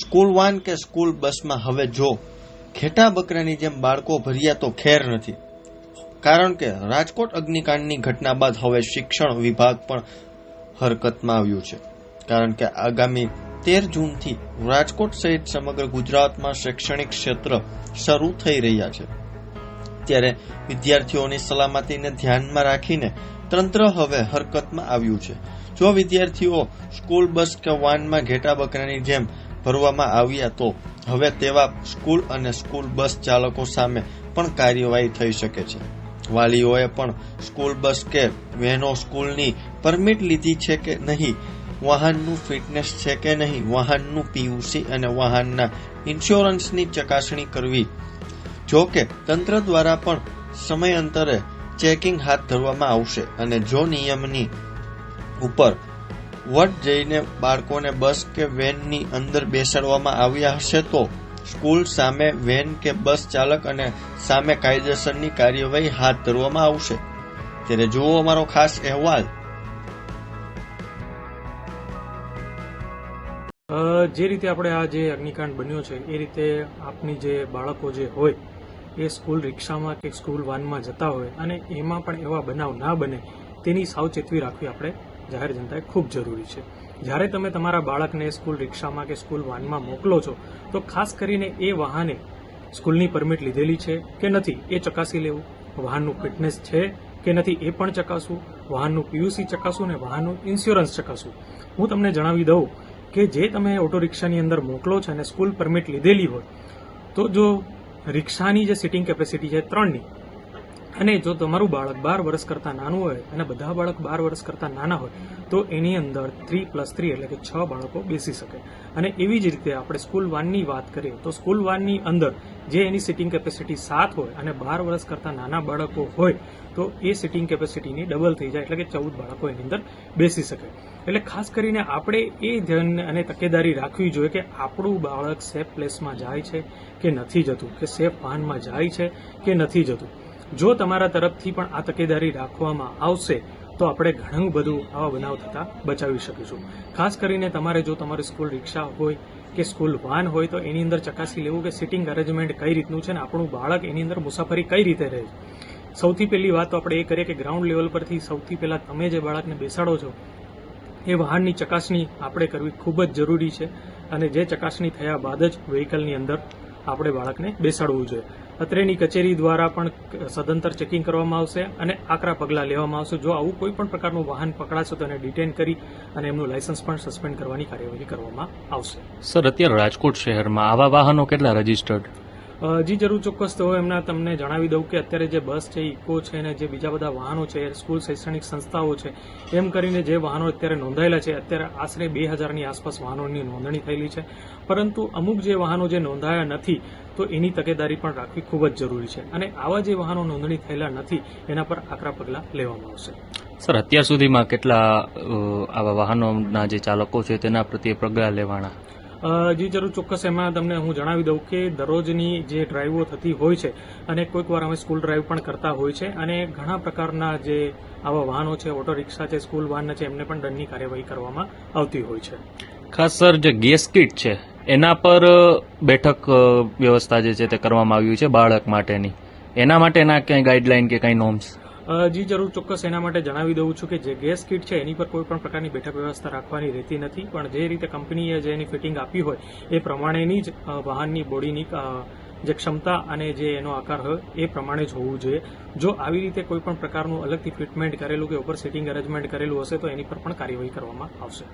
School van કે school બસમાં હવે જો ઘેટા બકરાની જેમ બાળકો ભર્યા તો ખેર નથી. કારણ કે રાજકોટ અગ્નિકાંડની ઘટના બાદ હવે શિક્ષણ વિભાગ પણ હરકતમાં આવ્યું છે. કારણ કે આગામી 13 જૂનથી રાજકોટ સહિત સમગ્ર ગુજરાતમાં શૈક્ષણિક ક્ષેત્ર શરૂ થઈ રહ્યા છે. ત્યારે વિદ્યાર્થીઓની સલામતીને ધ્યાનમાં રાખીને તંત્ર હવે હરકતમાં આવ્યું છે. જો વિદ્યાર્થીઓ સ્કૂલ બસ કે વાનમાં ઘેટા બકરાની જેમ ભરવામાં આવ્યા તો હવે તેવા સ્કૂલ અને સ્કૂલ બસ ચાલકો સામે પણ કાર્યવાહી થઈ શકે છે. વાલીઓએ પણ સ્કૂલ બસ કે વેનો સ્કૂલની પરમિટ લીધી છે કે નહીં, વાહનનું ફિટનેસ છે કે નહીં, વાહનનું પીયુસી અને વાહનના ઇન્સ્યોરન્સની ચકાસણી કરવી. જો કે તંત્ર દ્વારા પણ સમયાંતરે ચેકિંગ હાથ ધરવામાં આવશે અને જો નિયમની ઉપર વટ જઈને બાળકોને બસ કે વેનની અંદર બેસાડવામાં આવ્યા હશે તો સ્કૂલ સામે વેન કે બસ ચાલક અને સામે કાયદેસરની કાર્યવાહી હાથ ધરવામાં આવશે. ત્યારે જુઓ અમારો ખાસ અહેવાલ. જે રીતે આપણે આ જે અગ્નિકાંડ બન્યો છે એ રીતે આપની જે બાળકો જે હોય એ સ્કૂલ રિક્ષામાં કે સ્કૂલ વાનમાં જતા હોય અને એમાં પણ એવા બનાવ ના બને તેની સાવચેતવી રાખવી આપણે જાહેર જનતાએ ખૂબ જરૂરી છે. જ્યારે તમે તમારા બાળકને સ્કૂલ રિક્ષામાં કે સ્કૂલ વાનમાં મોકલો છો તો ખાસ કરીને એ વાહને સ્કૂલની પરમિટ લીધેલી છે કે નથી એ ચકાસી લેવું, વાહનનું ફિટનેસ છે કે નથી એ પણ ચકાસવું, વાહનનું પીયુસી ચકાસવું અને વાહનનું ઇન્સ્યોરન્સ ચકાસવું. હું તમને જણાવી દઉં કે જે તમે ઓટો રિક્ષાની અંદર મોકલો છો અને સ્કૂલ પરમિટ લીધેલી હોય તો જો રિક્ષાની જે સિટિંગ કેપેસિટી છે 3ની અને જો તમારું બાળક 12 વર્ષ કરતાં નાનું હોય અને બધા બાળક 12 વર્ષ કરતાં નાના હોય તો એની અંદર 3+3 એટલે કે 6 બાળકો બેસી શકે. અને એવી જ રીતે આપણે સ્કૂલ વાનની વાત કરીએ તો સ્કૂલ વાનની અંદર જે એની સિટિંગ કેપેસિટી 7 હોય અને 12 વર્ષ કરતાં નાના બાળકો હોય તો એ સિટિંગ કેપેસિટીની ડબલ થઈ જાય એટલે કે 14 બાળકો એની અંદર બેસી શકે. એટલે ખાસ કરીને આપણે એ ધ્યાન અને તકેદારી રાખવી જોઈએ કે આપણું બાળક સેફ પ્લેસમાં જાય છે કે નથી જતું, કે સેફ વાહનમાં જાય છે કે નથી જતું. જો તમારા તરફથી પણ આ તકેદારી રાખવામાં આવશે તો આપણે ઘણું બધું આવા બનાવ થતા બચાવી શકીશું. ખાસ કરીને તમારે જો તમારી સ્કૂલ રિક્ષા હોય કે સ્કૂલ વાન હોય તો એની અંદર ચકાસી લેવું કે સિટિંગ અરેન્જમેન્ટ કઈ રીતનું છે અને આપણું બાળક એની અંદર મુસાફરી કઈ રીતે રહે છે. સૌથી પહેલી વાત તો આપણે એ કરીએ કે ગ્રાઉન્ડ લેવલ પરથી સૌથી પહેલાં તમે જે બાળકને બેસાડો છો એ વાહનની ચકાસણી આપણે કરવી ખૂબ જ જરૂરી છે અને જે ચકાસણી થયા બાદ જ વ્હીકલની અંદર આપણે બાળકને બેસાડવું જોઈએ. અત્રેની કચેરી દ્વારા પણ સદંતર ચેકિંગ કરવામાં આવશે અને આકરા પગલાં લેવામાં આવશે. જો આવું કોઈ પણ પ્રકારનું વાહન પકડાશે તો એને ડિટેન કરી અને એમનું લાયસન્સ પણ સસ્પેન્ડ કરવાની કાર્યવાહી કરવામાં આવશે. સર, અત્યારે રાજકોટ શહેરમાં આવા વાહનો કેટલા રજીસ્ટર્ડ? જી જરૂર, ચોક્કસ. તો એમના તમને જણાવી દઉં કે અત્યારે જે બસ છે, ઇકો છે અને જે બીજા બધા વાહનો છે, સ્કૂલ શૈક્ષણિક સંસ્થાઓ છે, એમ કરીને જે વાહનો અત્યારે નોંધાયેલા છે અત્યારે આશરે 2000ની આસપાસ વાહનોની નોંધણી થયેલી છે. પરંતુ અમુક જે વાહનો જે નોંધાયા નથી તો એની તકેદારી પણ રાખવી ખૂબ જ જરૂરી છે અને આવા જે વાહનો નોંધણી થયેલા નથી એના પર આકરા પગલાં લેવામાં આવશે. સર, અત્યાર સુધીમાં કેટલા આવા વાહનોના જે ચાલકો છે તેના પ્રત્યે પગલાં લેવાના? જી જરૂર, ચોક્કસ. એમાં તમને હું જણાવી દઉં કે દરરોજની જે ડ્રાઈવો થતી હોય છે અને કોઈક વાર અમે સ્કૂલ ડ્રાઈવ પણ કરતા હોય છે અને ઘણા પ્રકારના જે આવા વાહનો છે, ઓટો રિક્ષા છે, સ્કૂલ વાન છે, એમને પણ દંડની કાર્યવાહી કરવામાં આવતી હોય છે. ખાસ સર, જે ગેસ કીટ છે એના પર બેઠક વ્યવસ્થા જે છે તે કરવામાં આવ્યું છે બાળક માટેની, એના માટેના કંઈ ગાઈડલાઈન કે કંઈ નોર્મ્સ? જી જરૂર, ચોક્કસ. એના માટે જણાવી દઉં છું કે જે ગેસ કીટ છે એની પર કોઈ પણ પ્રકારની બેઠક વ્યવસ્થા રાખવાની રહેતી નથી, પણ જે રીતે કંપનીએ જે એની ફિટિંગ આપી હોય એ પ્રમાણેની જ વાહનની બોડીની જે ક્ષમતા અને જે એનો આકાર હોય એ પ્રમાણે જ હોવું જોઈએ. જો આવી રીતે કોઈ પણ પ્રકારનું અલગથી ફિટમેન્ટ કરેલું કે ઉપર સિટિંગ અરેન્જમેન્ટ કરેલું હશે તો એની પર પણ કાર્યવાહી કરવામાં આવશે.